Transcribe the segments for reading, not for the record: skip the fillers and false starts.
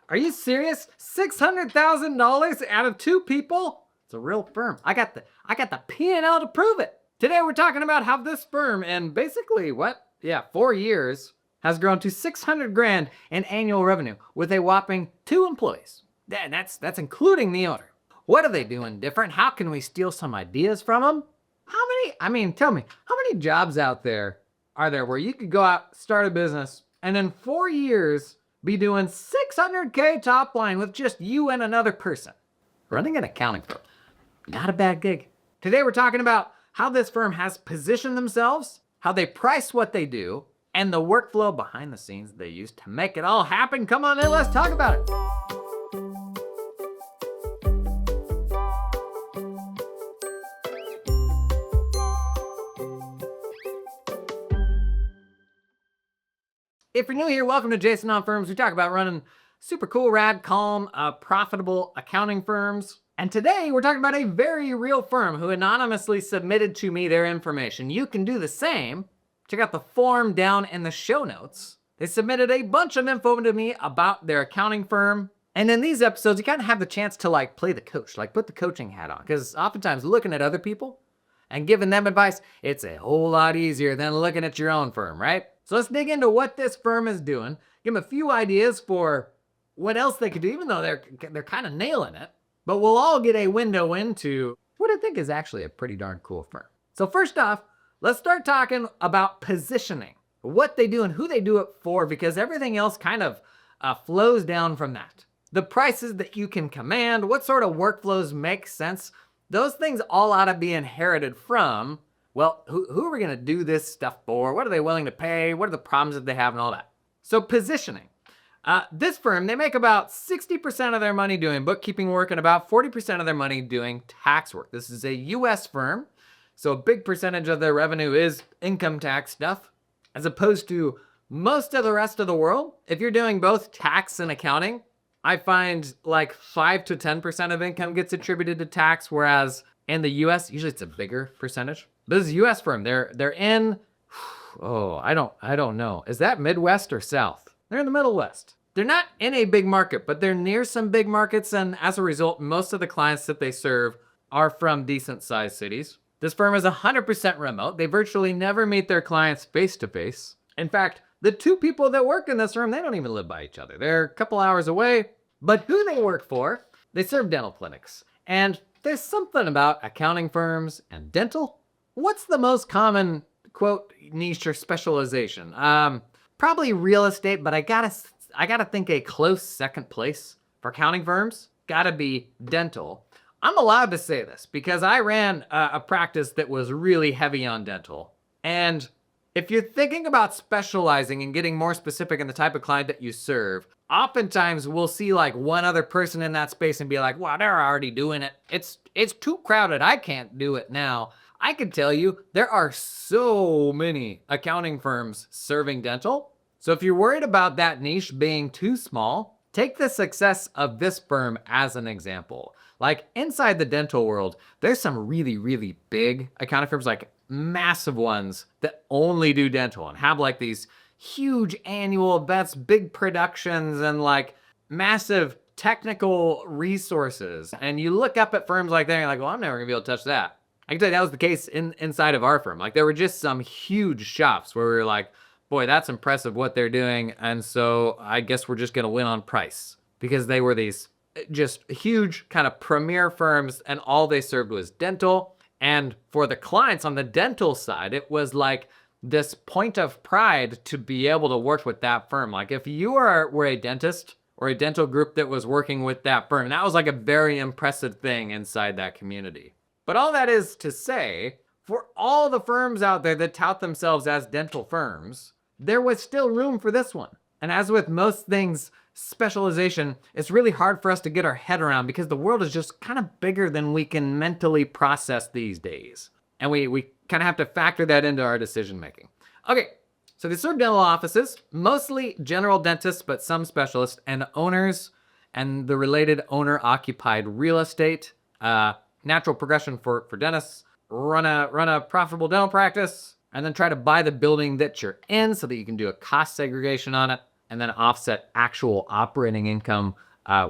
Are you serious? $600,000 out of 2 people? It's a real firm. I got the P&L to prove it. Today we're talking about how this firm in basically 4 years has grown to 600 grand in annual revenue with a whopping 2 employees. That's including the owner. What are they doing different? How can we steal some ideas from them? Tell me, how many jobs out there are there where you could go out, start a business, and in 4 years be doing 600K top line with just you and another person? Running an accounting firm, not a bad gig. Today we're talking about how this firm has positioned themselves, how they price what they do, and the workflow behind the scenes they use to make it all happen. Come on in, let's talk about it. If you're new here, welcome to Jason on Firms. We talk about running super cool, rad, calm, profitable accounting firms. And today we're talking about a very real firm who anonymously submitted to me their information. You can do the same. Check out the form down in the show notes. They submitted a bunch of info to me about their accounting firm. And in these episodes, you kind of have the chance to play the coach, put the coaching hat on. Because oftentimes looking at other people and giving them advice, it's a whole lot easier than looking at your own firm, right? So let's dig into what this firm is doing. Give them a few ideas for what else they could do, even though they're kind of nailing it. But we'll all get a window into what I think is actually a pretty darn cool firm. So first off, let's start talking about positioning, what they do and who they do it for, because everything else kind of flows down from that. The prices that you can command, what sort of workflows make sense, those things all ought to be inherited from, well, who are we gonna do this stuff for? What are they willing to pay? What are the problems that they have and all that? So positioning. This firm, they make about 60% of their money doing bookkeeping work and about 40% of their money doing tax work. This is a US firm, so a big percentage of their revenue is income tax stuff, as opposed to most of the rest of the world. If you're doing both tax and accounting, I find 5 to 10% of income gets attributed to tax, whereas in the US, usually it's a bigger percentage. This is a US firm. They're in, I don't know. Is that Midwest or South? They're in the Middle West. They're not in a big market, but they're near some big markets, and as a result, most of the clients that they serve are from decent-sized cities. This firm is 100% remote. They virtually never meet their clients face-to-face. In fact, the 2 people that work in this firm, they don't even live by each other. They're a couple hours away, but who they work for, they serve dental clinics. And there's something about accounting firms and dental. What's the most common, quote, niche or specialization? Probably real estate, but I gotta think a close second place for accounting firms gotta be dental. I'm allowed to say this because I ran a practice that was really heavy on dental. And if you're thinking about specializing and getting more specific in the type of client that you serve, oftentimes we'll see one other person in that space and be like, wow, they're already doing it. It's too crowded. I can't do it now. I can tell you there are so many accounting firms serving dental. So if you're worried about that niche being too small, take the success of this firm as an example. Inside the dental world, there's some really, really big accounting firms, massive ones that only do dental and have these huge annual bets, big productions, and massive technical resources. And you look up at firms like that and you're like, well, I'm never gonna be able to touch that. I can tell you that was the case inside of our firm. There were just some huge shops where we were like, boy, that's impressive what they're doing. And so I guess we're just gonna win on price, because they were these just huge kind of premier firms and all they served was dental. And for the clients on the dental side, it was this point of pride to be able to work with that firm. If you were a dentist or a dental group that was working with that firm, that was a very impressive thing inside that community. But all that is to say, for all the firms out there that tout themselves as dental firms, there was still room for this one. And as with most things, specialization, it's really hard for us to get our head around because the world is just kind of bigger than we can mentally process these days. And we kind of have to factor that into our decision making. Okay, so they serve dental offices, mostly general dentists, but some specialists, and owners and the related owner-occupied real estate. Natural progression for dentists, run a profitable dental practice, and then try to buy the building that you're in so that you can do a cost segregation on it. and then offset actual operating income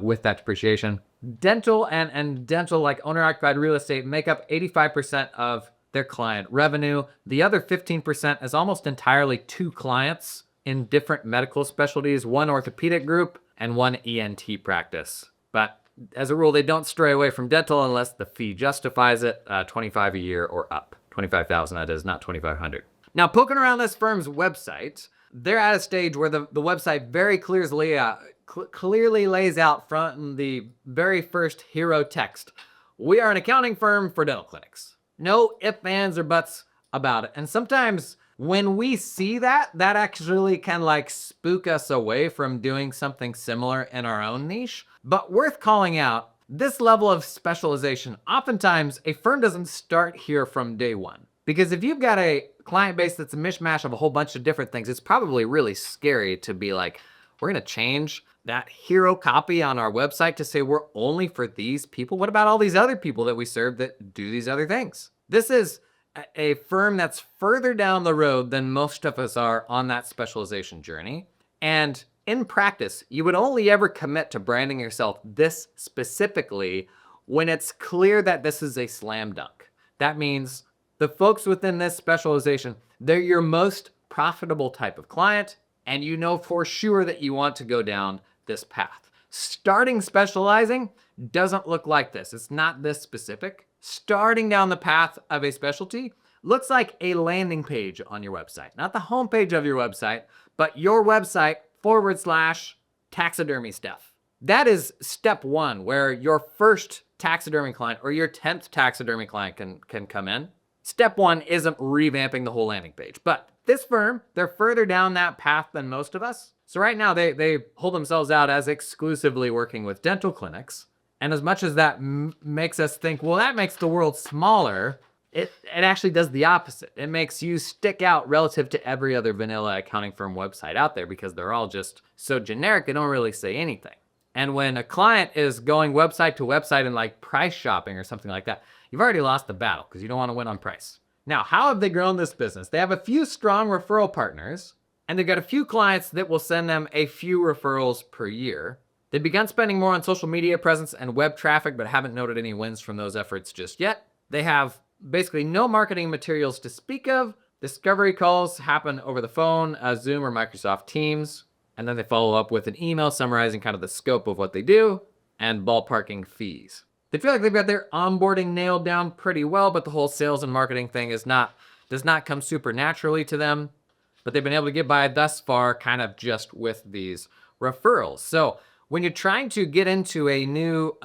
with that depreciation. Dental and dental, like owner-occupied real estate, make up 85% of their client revenue. The other 15% is almost entirely two clients in different medical specialties, one orthopedic group and one ENT practice. But as a rule, they don't stray away from dental unless the fee justifies it, $25 a year or up. $25,000, that is, not $2,500. Now, poking around this firm's website, they're at a stage where the website very clearly lays out front in the very first hero text: we are an accounting firm for dental clinics. No ifs, ands, or buts about it. And sometimes when we see that actually can like spook us away from doing something similar in our own niche. But worth calling out, this level of specialization, oftentimes a firm doesn't start here from day one. Because if you've got a client base that's a mishmash of a whole bunch of different things, it's probably really scary to be like, we're gonna change that hero copy on our website to say we're only for these people. What about all these other people that we serve that do these other things? This is a firm that's further down the road than most of us are on that specialization journey. And in practice, you would only ever commit to branding yourself this specifically when it's clear that this is a slam dunk. That means the folks within this specialization, they're your most profitable type of client, and you know for sure that you want to go down this path. Starting specializing doesn't look like this. It's not this specific. Starting down the path of a specialty looks like a landing page on your website. Not the homepage of your website, but your website / taxidermy stuff. That is step one, where your first taxidermy client or your 10th taxidermy client can come in. Step one isn't revamping the whole landing page, but this firm, they're further down that path than most of us. So right now they hold themselves out as exclusively working with dental clinics. And as much as that makes us think, well, that makes the world smaller, it actually does the opposite. It makes you stick out relative to every other vanilla accounting firm website out there because they're all just so generic, they don't really say anything. And when a client is going website to website and like price shopping or something like that, you've already lost the battle because you don't want to win on price. Now, how have they grown this business? They have a few strong referral partners, and they've got a few clients that will send them a few referrals per year. They've begun spending more on social media presence and web traffic, but haven't noted any wins from those efforts just yet. They have basically no marketing materials to speak of. Discovery calls happen over the phone, Zoom or Microsoft Teams, and then they follow up with an email summarizing kind of the scope of what they do and ballparking fees. They feel like they've got their onboarding nailed down pretty well, but the whole sales and marketing thing does not come super naturally to them. But they've been able to get by thus far kind of just with these referrals. So when you're trying to get into a new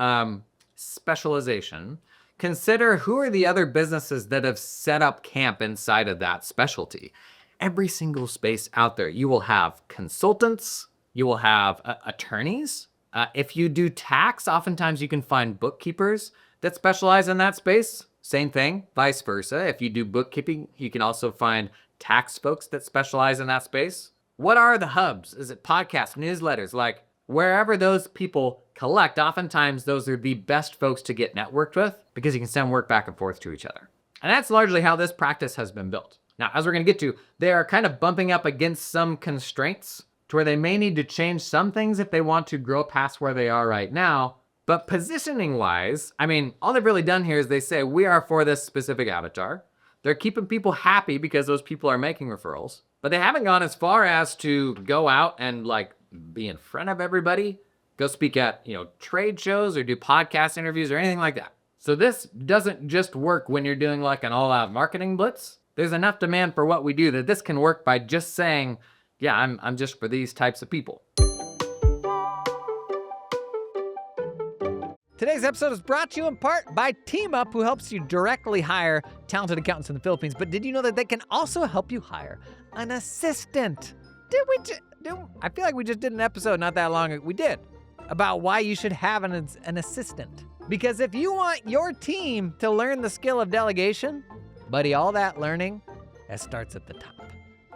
specialization, consider who are the other businesses that have set up camp inside of that specialty. Every single space out there, you will have consultants, you will have attorneys. If you do tax, oftentimes you can find bookkeepers that specialize in that space. Same thing, vice versa. If you do bookkeeping, you can also find tax folks that specialize in that space. What are the hubs? Is it podcasts, newsletters? Like wherever those people collect, oftentimes those are the best folks to get networked with because you can send work back and forth to each other. And that's largely how this practice has been built. Now, as we're going to get to, they are kind of bumping up against some constraints to where they may need to change some things if they want to grow past where they are right now. But positioning wise, I mean, all they've really done here is they say, we are for this specific avatar. They're keeping people happy because those people are making referrals, but they haven't gone as far as to go out and like be in front of everybody, go speak at, trade shows or do podcast interviews or anything like that. So this doesn't just work when you're doing like an all-out marketing blitz. There's enough demand for what we do that this can work by just saying, yeah, I'm just for these types of people. Today's episode is brought to you in part by TeamUp, who helps you directly hire talented accountants in the Philippines. But did you know that they can also help you hire an assistant? I feel like we just did an episode not that long ago. We did, about why you should have an assistant. Because if you want your team to learn the skill of delegation, buddy, all that learning, that starts at the top.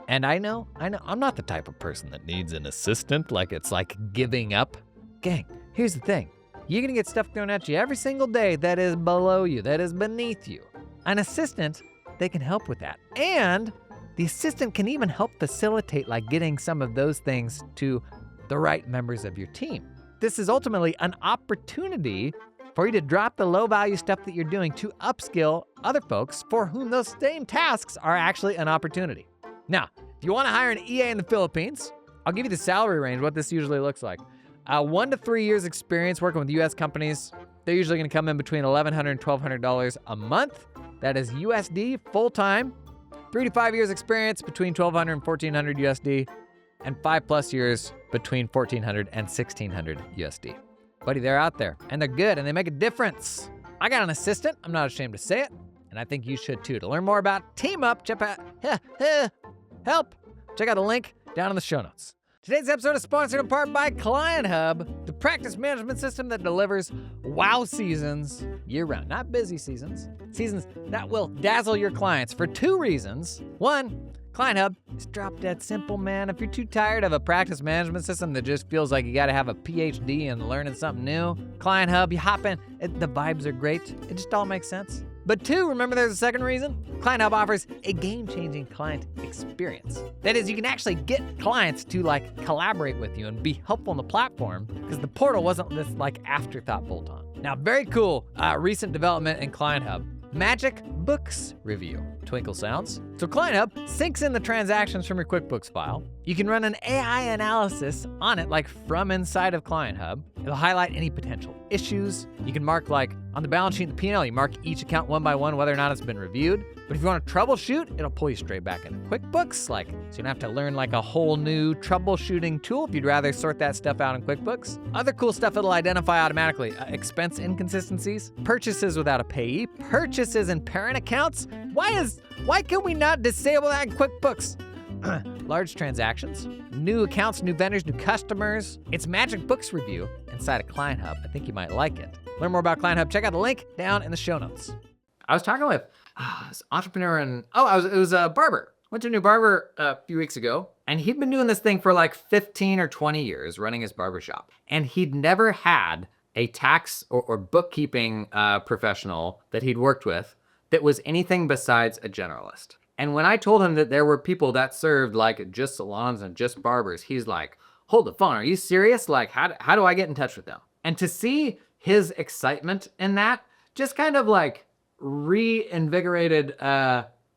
And I know, I'm not the type of person that needs an assistant, like it's like giving up. Gang, here's the thing. You're gonna get stuff thrown at you every single day that is below you, that is beneath you. An assistant, they can help with that. And the assistant can even help facilitate like getting some of those things to the right members of your team. This is ultimately an opportunity for you to drop the low-value stuff that you're doing to upskill other folks for whom those same tasks are actually an opportunity. Now, if you want to hire an EA in the Philippines, I'll give you the salary range, what this usually looks like. 1 to 3 years experience working with US companies, they're usually going to come in between $1,100 and $1,200 a month. That is USD full-time. 3 to 5 years experience between $1,200 and $1,400 USD, and 5+ years between $1,400 and $1,600 USD. Buddy, they're out there, and they're good, and they make a difference. I got an assistant, I'm not ashamed to say it, and I think you should too. To learn more about Team Up, check out help. Check out the link down in the show notes. Today's episode is sponsored in part by Client Hub, the practice management system that delivers wow seasons year-round. Not busy seasons, seasons that will dazzle your clients for 2 reasons. 1, Client Hub is drop dead simple, man. If you're too tired of a practice management system that just feels like you gotta have a PhD in learning something new, Client Hub, you hop in, the vibes are great. It just all makes sense. But 2, remember there's a second reason? Client Hub offers a game-changing client experience. That is, you can actually get clients to like collaborate with you and be helpful in the platform because the portal wasn't this like afterthought bolt-on. Now, very cool recent development in Client Hub. Magic Books Review. Twinkle sounds. So Client Hub syncs in the transactions from your QuickBooks file. You can run an AI analysis on it like from inside of Client Hub. It'll highlight any potential issues. You can mark like on the balance sheet and the P&L, you mark each account one by one whether or not it's been reviewed. But if you want to troubleshoot, it'll pull you straight back into QuickBooks. Like, so you don't have to learn like a whole new troubleshooting tool if you'd rather sort that stuff out in QuickBooks. Other cool stuff it'll identify automatically. Expense inconsistencies, purchases without a payee, purchases in parent accounts. Why can we not disable that in QuickBooks? Large transactions, new accounts, new vendors, new customers. It's Magic Books Review inside of Client Hub. I think you might like it. Learn more about Client Hub. Check out the link down in the show notes. I was talking with this entrepreneur and it was a barber. Went to a new barber a few weeks ago, and he'd been doing this thing for like 15 or 20 years, running his barbershop. And he'd never had a tax or bookkeeping professional that he'd worked with that was anything besides a generalist. And when I told him that there were people that served like just salons and just barbers, he's like, hold the phone, are you serious? Like, how do I get in touch with them? And to see his excitement in that just kind of like reinvigorated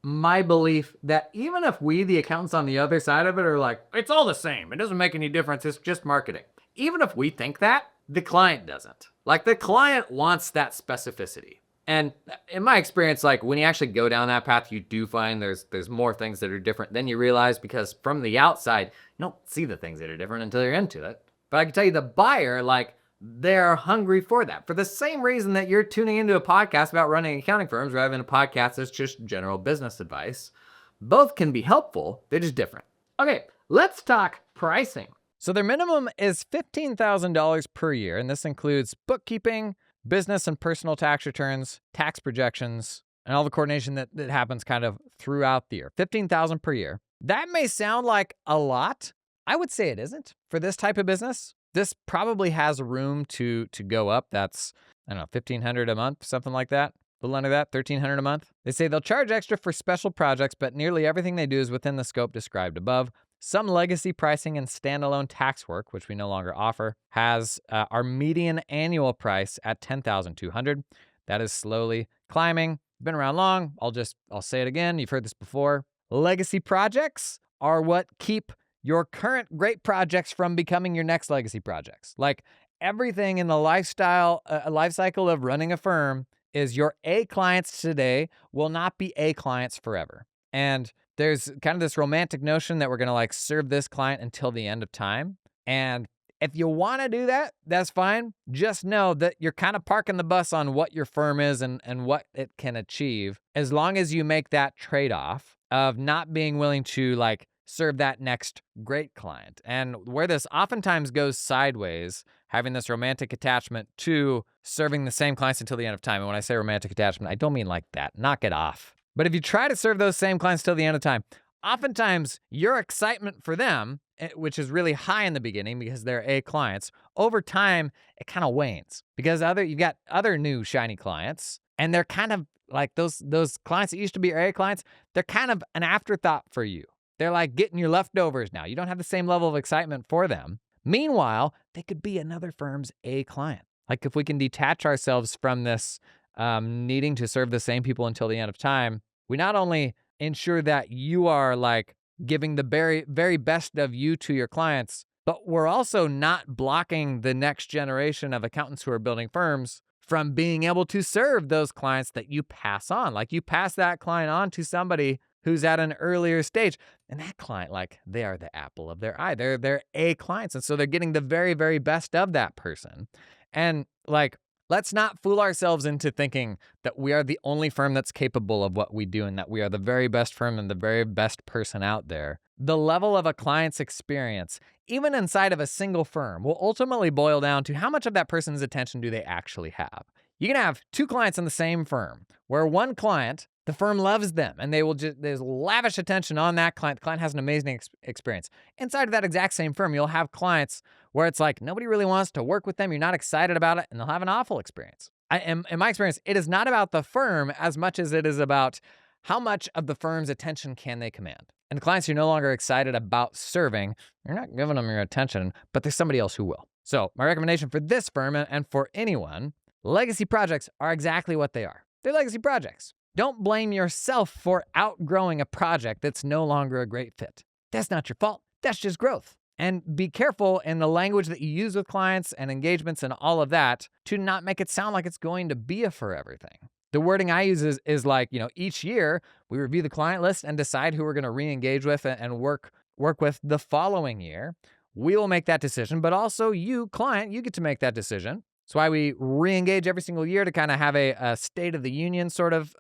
my belief that even if we, the accountants on the other side of it, are like, it's all the same, it doesn't make any difference, it's just marketing. Even if we think that, the client doesn't. Like, the client wants that specificity. And in my experience, like when you actually go down that path, you do find there's more things that are different than you realize, because from the outside, you don't see the things that are different until you're into it. But I can tell you the buyer, like, they're hungry for that. For the same reason that you're tuning into a podcast about running accounting firms rather than a podcast that's just general business advice. Both can be helpful, they're just different. Okay, let's talk pricing. So their minimum is $15,000 per year, and this includes bookkeeping, business and personal tax returns, tax projections, and all the coordination that happens kind of throughout the year. $15,000 per year. That may sound like a lot. I would say it isn't for this type of business. This probably has room to go up. That's, I don't know, $1,500 a month, something like that. A little under that, $1,300 a month. They say they'll charge extra for special projects, but nearly everything they do is within the scope described above. Some legacy pricing and standalone tax work, which we no longer offer, has our median annual price at $10,200. That is slowly climbing. Been around long. I'll say it again. You've heard this before. Legacy projects are what keep your current great projects from becoming your next legacy projects. Like everything in the life cycle of running a firm is your A clients today will not be A clients forever. And there's kind of this romantic notion that we're going to like serve this client until the end of time. And if you want to do that, that's fine. Just know that you're kind of parking the bus on what your firm is and what it can achieve, as long as you make that trade-off of not being willing to like serve that next great client. And where this oftentimes goes sideways, having this romantic attachment to serving the same clients until the end of time. And when I say romantic attachment, I don't mean like that. Knock it off. But if you try to serve those same clients till the end of time, oftentimes your excitement for them, which is really high in the beginning because they're A clients, over time, it kind of wanes because you've got other new shiny clients, and they're kind of like those clients that used to be your A clients, they're kind of an afterthought for you. They're like getting your leftovers now. You don't have the same level of excitement for them. Meanwhile, they could be another firm's A client. Like if we can detach ourselves from this needing to serve the same people until the end of time, we not only ensure that you are like giving the very, very best of you to your clients, but we're also not blocking the next generation of accountants who are building firms from being able to serve those clients that you pass on. Like you pass that client on to somebody who's at an earlier stage. And that client, like they are the apple of their eye. They're A clients. And so they're getting the very, very best of that person. And like, let's not fool ourselves into thinking that we are the only firm that's capable of what we do and that we are the very best firm and the very best person out there. The level of a client's experience, even inside of a single firm, will ultimately boil down to how much of that person's attention do they actually have. You can have two clients in the same firm where one client, the firm loves them and they will just, there's lavish attention on that client. The client has an amazing experience. Inside of that exact same firm, you'll have clients where it's like nobody really wants to work with them. You're not excited about it and they'll have an awful experience. In my experience, it is not about the firm as much as it is about how much of the firm's attention can they command. And the clients you're no longer excited about serving, you're not giving them your attention, but there's somebody else who will. So my recommendation for this firm and for anyone, legacy projects are exactly what they are. They're legacy projects. Don't blame yourself for outgrowing a project that's no longer a great fit. That's not your fault. That's just growth. And be careful in the language that you use with clients and engagements and all of that to not make it sound like it's going to be a for everything. The wording I use is like, each year we review the client list and decide who we're going to re-engage with and work with the following year. We will make that decision, but also you, client, you get to make that decision. That's why we re-engage every single year to kind of have a state of the union sort of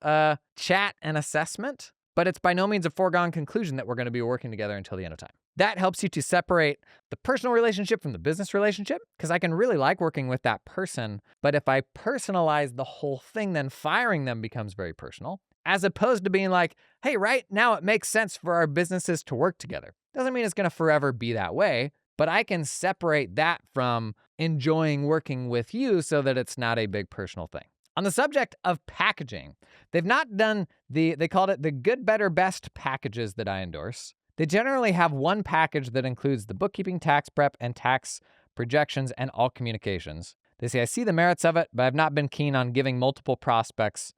chat and assessment. But it's by no means a foregone conclusion that we're going to be working together until the end of time. That helps you to separate the personal relationship from the business relationship, because I can really like working with that person. But if I personalize the whole thing, then firing them becomes very personal, as opposed to being like, hey, right now it makes sense for our businesses to work together. Doesn't mean it's going to forever be that way, but I can separate that from enjoying working with you so that it's not a big personal thing. On the subject of packaging, they've not done they called it the good, better, best packages that I endorse. They generally have one package that includes the bookkeeping, tax prep, and tax projections and all communications. They say, I see the merits of it, but I've not been keen on giving prospects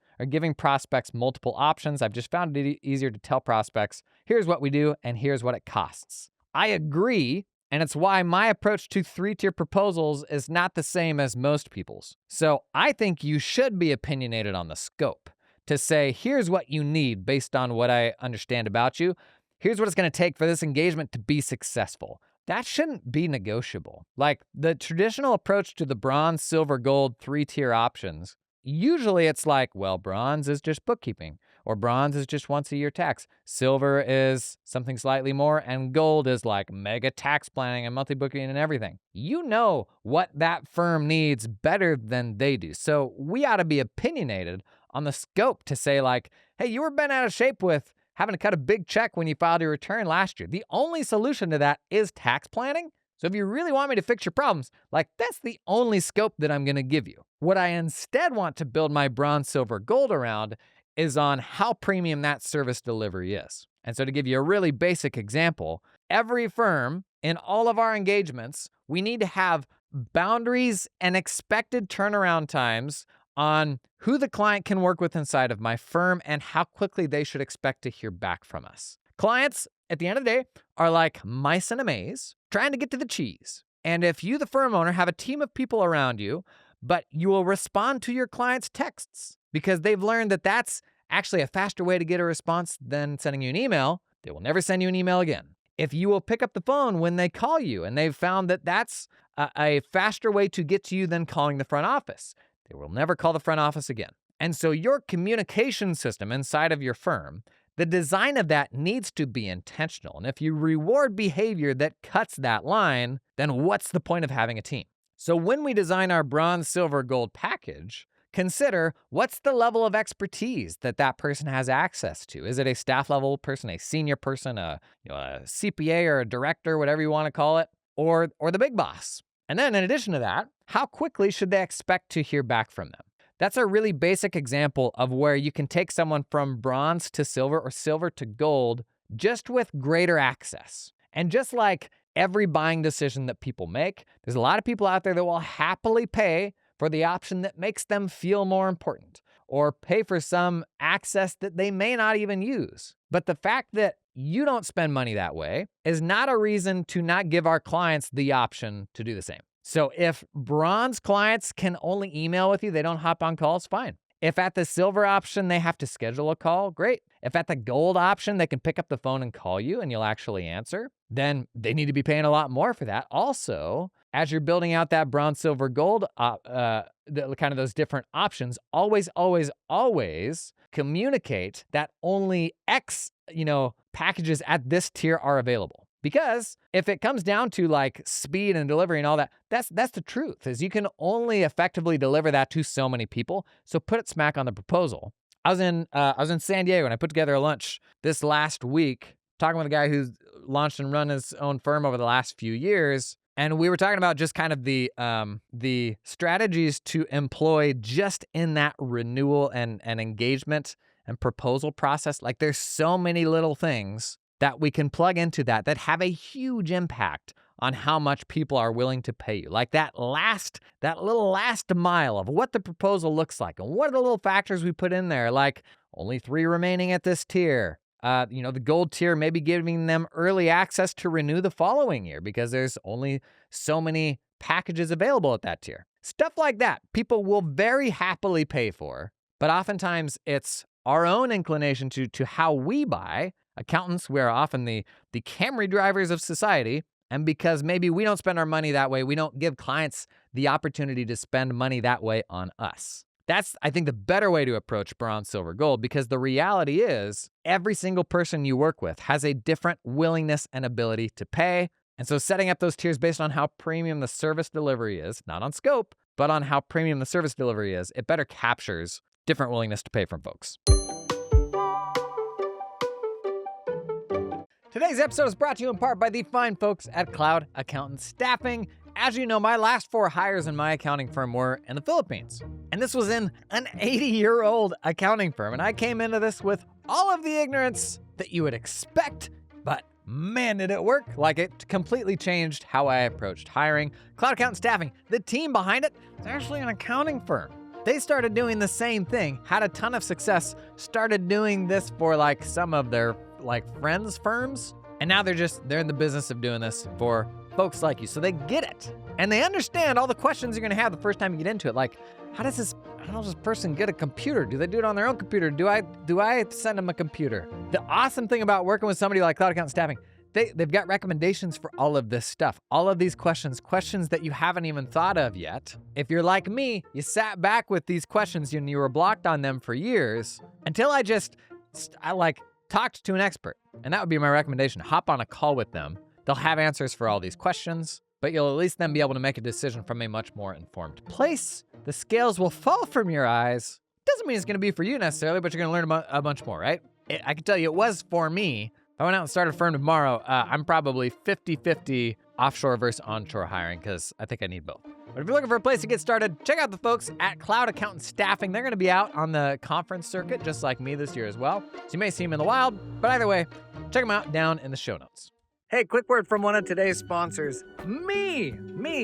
multiple options. I've just found it easier to tell prospects, here's what we do and here's what it costs. I agree. And it's why my approach to 3-tier proposals is not the same as most people's. So I think you should be opinionated on the scope to say, here's what you need based on what I understand about you. Here's what it's going to take for this engagement to be successful. That shouldn't be negotiable. Like the traditional approach to the bronze, silver, gold 3-tier options, usually it's like, well, bronze is just bookkeeping, or bronze is just once a year tax. Silver is something slightly more, and gold is like mega tax planning and monthly booking and everything. You know what that firm needs better than they do. So we ought to be opinionated on the scope to say like, hey, you were bent out of shape with having to cut a big check when you filed your return last year. The only solution to that is tax planning. So if you really want me to fix your problems, like that's the only scope that I'm going to give you. What I instead want to build my bronze, silver, gold around is on how premium that service delivery is. And so to give you a really basic example, every firm in all of our engagements, we need to have boundaries and expected turnaround times on who the client can work with inside of my firm and how quickly they should expect to hear back from us. Clients, at the end of the day, are like mice in a maze trying to get to the cheese. And if you, the firm owner, have a team of people around you, but you will respond to your clients' texts because they've learned that that's actually a faster way to get a response than sending you an email, they will never send you an email again. If you will pick up the phone when they call you and they've found that that's a faster way to get to you than calling the front office, they will never call the front office again. And so your communication system inside of your firm, the design of that needs to be intentional. And if you reward behavior that cuts that line, then what's the point of having a team? So when we design our bronze, silver, gold package, consider what's the level of expertise that person has access to. Is it a staff level person, a senior person, a CPA or a director, whatever you want to call it, or the big boss? And then in addition to that, how quickly should they expect to hear back from them? That's a really basic example of where you can take someone from bronze to silver or silver to gold just with greater access. And just like every buying decision that people make, there's a lot of people out there that will happily pay for the option that makes them feel more important, or pay for some access that they may not even use. But the fact that you don't spend money that way is not a reason to not give our clients the option to do the same. So if bronze clients can only email with you, they don't hop on calls, fine. If at the silver option, they have to schedule a call, great. If at the gold option, they can pick up the phone and call you and you'll actually answer, then they need to be paying a lot more for that. Also, as you're building out that bronze, silver, gold, kind of those different options, always communicate that only X, packages at this tier are available. Because if it comes down to like speed and delivery and all that, that's the truth, is you can only effectively deliver that to so many people. So put it smack on the proposal. I was in San Diego and I put together a lunch this last week talking with a guy who's launched and run his own firm over the last few years. And we were talking about just kind of the strategies to employ just in that renewal and engagement and proposal process. Like there's so many little things that we can plug into that have a huge impact on how much people are willing to pay you. Like that little last mile of what the proposal looks like and what are the little factors we put in there, like only 3 remaining at this tier. The gold tier, maybe giving them early access to renew the following year because there's only so many packages available at that tier. Stuff like that, people will very happily pay for, but oftentimes it's our own inclination to how we buy. Accountants, we are often the Camry drivers of society, and because maybe we don't spend our money that way, we don't give clients the opportunity to spend money that way on us. That's, I think, the better way to approach bronze, silver, gold, because the reality is every single person you work with has a different willingness and ability to pay. And so setting up those tiers based on how premium the service delivery is, not on scope, but on how premium the service delivery is, it better captures different willingness to pay from folks. Today's episode is brought to you in part by the fine folks at Cloud Accountant Staffing. As you know, my last 4 hires in my accounting firm were in the Philippines. And this was in an 80-year-old accounting firm. And I came into this with all of the ignorance that you would expect, but man, did it work. Like, it completely changed how I approached hiring. Cloud Accountant Staffing, the team behind it, is actually an accounting firm. They started doing the same thing, had a ton of success, started doing this for like some of their friends' firms. And now they're in the business of doing this for folks like you. So they get it. And they understand all the questions you're going to have the first time you get into it. Like, how does this person get a computer? Do they do it on their own computer? Do I send them a computer? The awesome thing about working with somebody like Cloud Accountant Staffing, they've got recommendations for all of this stuff. All of these questions that you haven't even thought of yet. If you're like me, you sat back with these questions and you were blocked on them for years until I talked to an expert. And that would be my recommendation. Hop on a call with them. They'll have answers for all these questions, but you'll at least then be able to make a decision from a much more informed place. The scales will fall from your eyes. Doesn't mean it's going to be for you necessarily, but you're going to learn a bunch more, right? I can tell you it was for me. If I went out and started a firm tomorrow, I'm probably 50-50 offshore versus onshore hiring because I think I need both. But if you're looking for a place to get started, check out the folks at Cloud Accountant Staffing. They're going to be out on the conference circuit just like me this year as well. So you may see them in the wild, but either way, check them out down in the show notes. Hey, quick word from one of today's sponsors, me,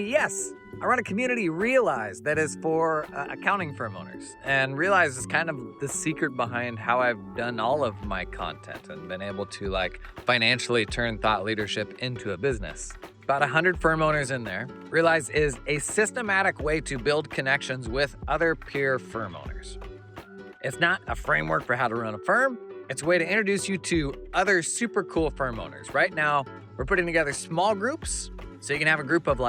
yes. I run a community, Realize, that is for accounting firm owners. And Realize is kind of the secret behind how I've done all of my content and been able to financially turn thought leadership into a business. About 100 firm owners in there. Realize is a systematic way to build connections with other peer firm owners. It's not a framework for how to run a firm. It's a way to introduce you to other super cool firm owners. Right now, we're putting together small groups so you can have a group of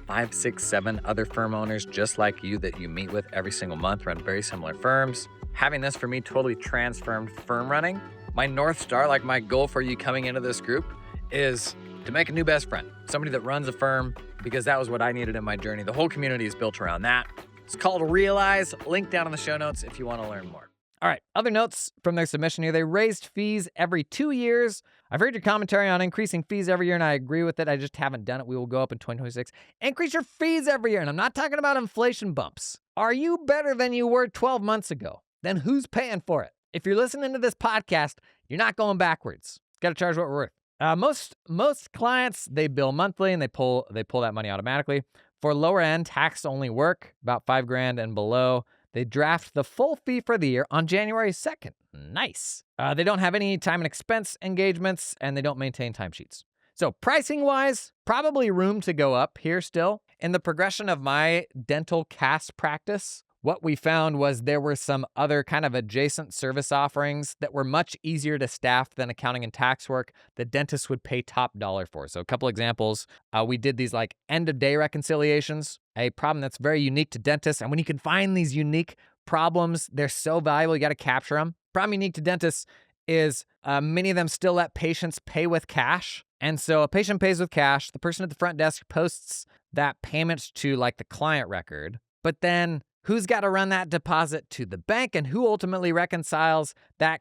5, 6, 7 other firm owners just like you that you meet with every single month, run very similar firms. Having this for me totally transformed firm running. My North Star, my goal for you coming into this group is to make a new best friend, somebody that runs a firm, because that was what I needed in my journey. The whole community is built around that. It's called Realize. Link down in the show notes if you want to learn more. All right, other notes from their submission here. They raised fees every 2 years. I've heard your commentary on increasing fees every year, and I agree with it. I just haven't done it. We will go up in 2026. Increase your fees every year, and I'm not talking about inflation bumps. Are you better than you were 12 months ago? Then who's paying for it? If you're listening to this podcast, you're not going backwards. Got to charge what we're worth. Most clients, they bill monthly, and they pull that money automatically. For lower end tax-only work, about $5,000 and below, they draft the full fee for the year on January 2nd. Nice. They don't have any time and expense engagements, and they don't maintain timesheets. So pricing-wise, probably room to go up here still. In the progression of my dental CAS practice, what we found was there were some other kind of adjacent service offerings that were much easier to staff than accounting and tax work that dentists would pay top dollar for. So a couple examples, we did these like end-of-day reconciliations, a problem that's very unique to dentists. And when you can find these unique problems, they're so valuable, you got to capture them. Problem unique to dentists is many of them still let patients pay with cash. And so a patient pays with cash, the person at the front desk posts that payment to like the client record, but then who's got to run that deposit to the bank, and who ultimately reconciles that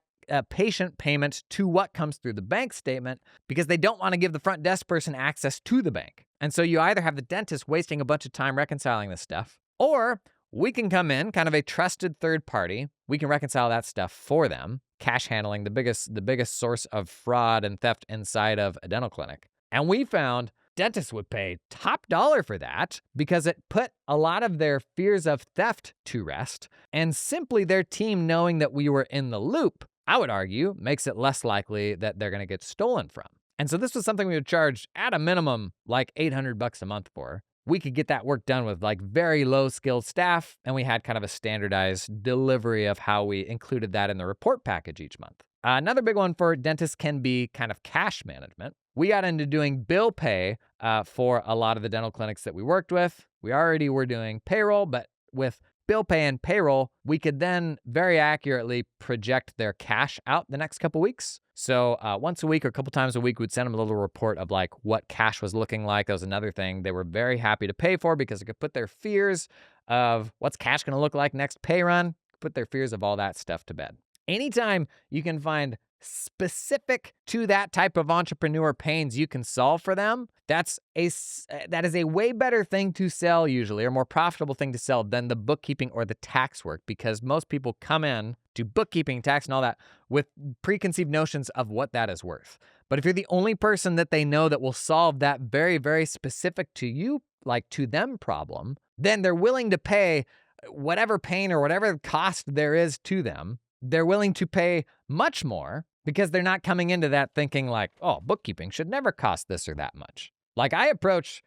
patient payment to what comes through the bank statement, because they don't want to give the front desk person access to the bank. And so you either have the dentist wasting a bunch of time reconciling this stuff, or we can come in, kind of a trusted third party. We can reconcile that stuff for them. Cash handling, the biggest source of fraud and theft inside of a dental clinic. And we found dentists would pay top dollar for that because it put a lot of their fears of theft to rest, and simply their team knowing that we were in the loop, I would argue, makes it less likely that they're going to get stolen from. And so this was something we would charge at a minimum like $800 a month for. We could get that work done with like very low skilled staff, and we had kind of a standardized delivery of how we included that in the report package each month. Another big one for dentists can be kind of cash management. We got into doing bill pay for a lot of the dental clinics that we worked with. We already were doing payroll, but with bill pay and payroll, we could then very accurately project their cash out the next couple weeks. So once a week or a couple times a week, we'd send them a little report of like what cash was looking like. That was another thing they were very happy to pay for, because it could put their fears of what's cash going to look like next pay run, put their fears of all that stuff to bed. Anytime you can find specific to that type of entrepreneur pains you can solve for them, that is a way better thing to sell usually, or more profitable thing to sell than the bookkeeping or the tax work, because most people come in to bookkeeping, tax, and all that with preconceived notions of what that is worth. But if you're the only person that they know that will solve that very, very specific to you, like to them problem, then they're willing to pay whatever pain or whatever cost there is to them. They're willing to pay much more because they're not coming into that thinking like, oh, bookkeeping should never cost this or that much. Like I approach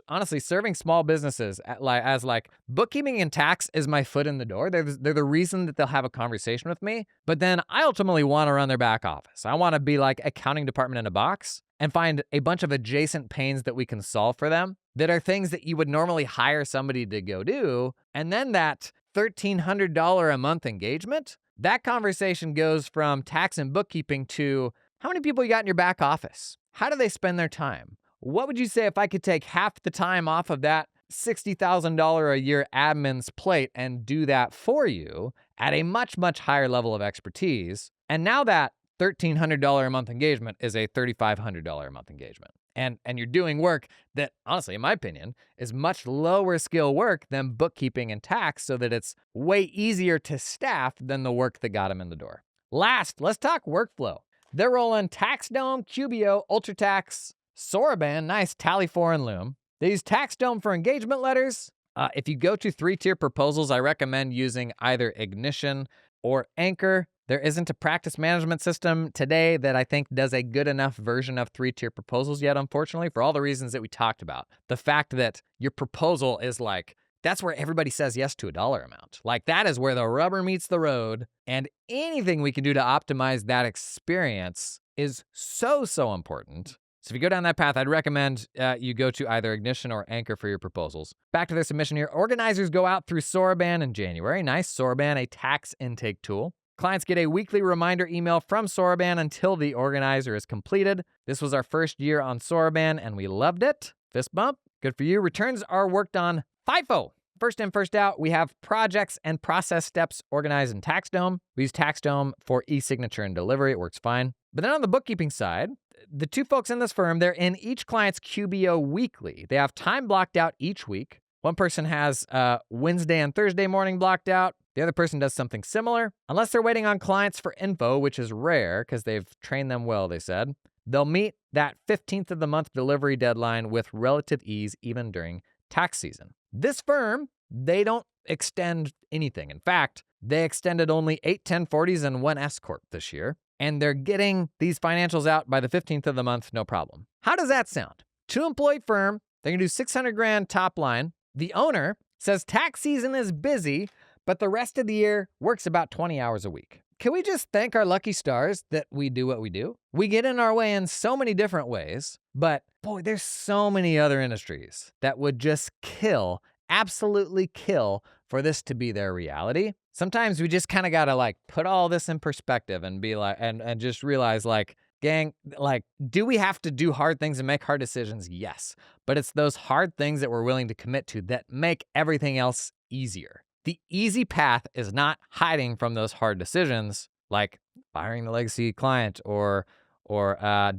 honestly serving small businesses as like bookkeeping and tax is my foot in the door. They're the reason that they'll have a conversation with me. But then I ultimately want to run their back office. I want to be like accounting department in a box and find a bunch of adjacent pains that we can solve for them that are things that you would normally hire somebody to go do. And then that $1,300 a month engagement, that conversation goes from tax and bookkeeping to how many people you got in your back office? How do they spend their time? What would you say if I could take half the time off of that $60,000 a year admin's plate and do that for you at a much, much higher level of expertise? And now that $1,300 a month engagement is a $3,500 a month engagement. And you're doing work that, honestly, in my opinion, is much lower skill work than bookkeeping and tax, so that it's way easier to staff than the work that got them in the door. Last, let's talk workflow. They're rolling TaxDome, QBO, UltraTax, Soroban, nice, Tally4 and Loom. They use TaxDome for engagement letters. If you go to 3-tier proposals, I recommend using either Ignition or Anchor. There isn't a practice management system today that I think does a good enough version of 3-tier proposals yet, unfortunately, for all the reasons that we talked about. The fact that your proposal is like, that's where everybody says yes to a dollar amount. Like that is where the rubber meets the road, and anything we can do to optimize that experience is so, so important. So if you go down that path, I'd recommend you go to either Ignition or Anchor for your proposals. Back to their submission here. Organizers go out through Soroban in January. Nice. Soroban, a tax intake tool. Clients get a weekly reminder email from Soroban until the organizer is completed. This was our first year on Soroban, and we loved it. Fist bump. Good for you. Returns are worked on FIFO. first in, first out, we have projects and process steps organized in TaxDome. We use TaxDome for e-signature and delivery. It works fine. But then on the bookkeeping side, the two folks in this firm, they're in each client's QBO weekly. They have time blocked out each week. One person has Wednesday and Thursday morning blocked out. The other person does something similar. Unless they're waiting on clients for info, which is rare because they've trained them well, they said. They'll meet that 15th of the month delivery deadline with relative ease even during tax season. This firm, they don't extend anything. In fact, they extended only 8 1040s and 1 S-Corp this year, and they're getting these financials out by the 15th of the month, no problem. How does that sound? 2-employee firm, they're gonna do $600,000 top line. The owner says tax season is busy, but the rest of the year works about 20 hours a week. Can we just thank our lucky stars that we do what we do? We get in our way in so many different ways, but boy, there's so many other industries that would just kill, absolutely kill for this to be their reality. Sometimes we just kind of got to like put all this in perspective and be like, and just realize like, gang, like, do we have to do hard things and make hard decisions? Yes, but it's those hard things that we're willing to commit to that make everything else easier. The easy path is not hiding from those hard decisions, like firing the legacy client or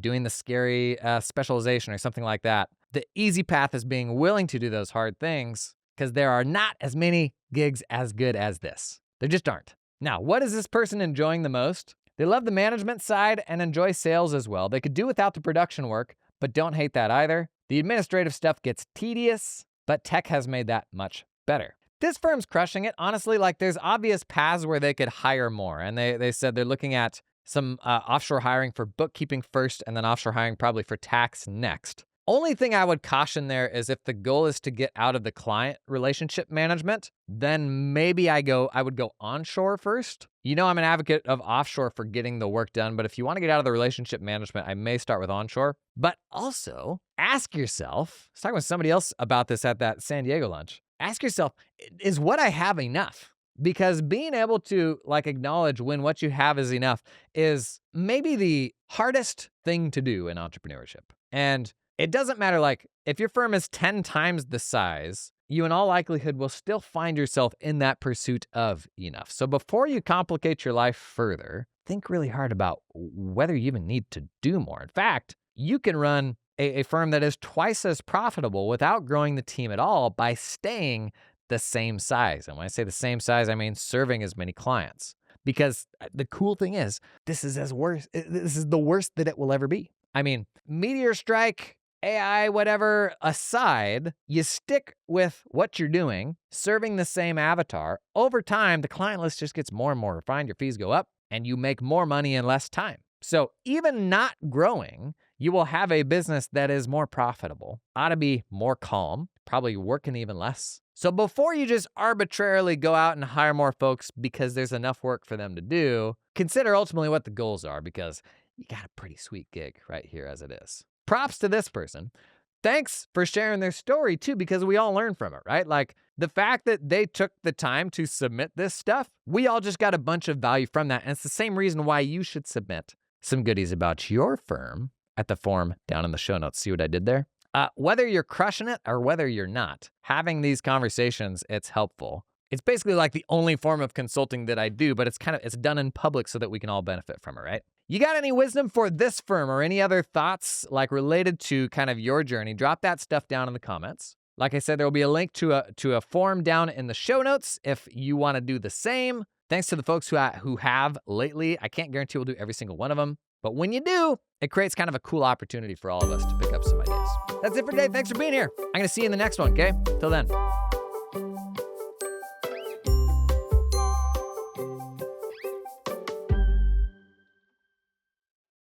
doing the scary specialization or something like that. The easy path is being willing to do those hard things because there are not as many gigs as good as this. There just aren't. Now, what is this person enjoying the most? They love the management side and enjoy sales as well. They could do without the production work, but don't hate that either. The administrative stuff gets tedious, but tech has made that much better. This firm's crushing it. Honestly, like there's obvious paths where they could hire more. And they said they're looking at some offshore hiring for bookkeeping first and then offshore hiring probably for tax next. Only thing I would caution there is if the goal is to get out of the client relationship management, then maybe I would go onshore first. You know, I'm an advocate of offshore for getting the work done, but if you want to get out of the relationship management, I may start with onshore. But also ask yourself, I was talking with somebody else about this at that San Diego lunch. Ask yourself, is what I have enough? Because being able to like acknowledge when what you have is enough is maybe the hardest thing to do in entrepreneurship. And it doesn't matter, like if your firm is 10 times the size, you in all likelihood will still find yourself in that pursuit of enough. So before you complicate your life further, think really hard about whether you even need to do more. In fact, you can run a firm that is twice as profitable without growing the team at all by staying the same size. And when I say the same size, I mean serving as many clients. Because the cool thing is, this is the worst that it will ever be. I mean, meteor strike, AI, whatever aside, you stick with what you're doing, serving the same avatar. Over time, the client list just gets more and more refined. Your fees go up and you make more money in less time. So even not growing, you will have a business that is more profitable, ought to be more calm, probably working even less. So before you just arbitrarily go out and hire more folks because there's enough work for them to do, consider ultimately what the goals are because you got a pretty sweet gig right here as it is. Props to this person. Thanks for sharing their story too, because we all learn from it, right? Like the fact that they took the time to submit this stuff, we all just got a bunch of value from that. And it's the same reason why you should submit some goodies about your firm at the form down in the show notes. See what I did there? Whether you're crushing it or whether you're not, having these conversations, it's helpful. It's basically like the only form of consulting that I do, but it's done in public so that we can all benefit from it, right? You got any wisdom for this firm or any other thoughts like related to kind of your journey? Drop that stuff down in the comments. Like I said, there will be a link to a form down in the show notes if you want to do the same. Thanks to the folks who have lately. I can't guarantee we'll do every single one of them, but when you do, it creates kind of a cool opportunity for all of us to pick up some ideas. That's it for today. Thanks for being here. I'm going to see you in the next one, okay? Till then.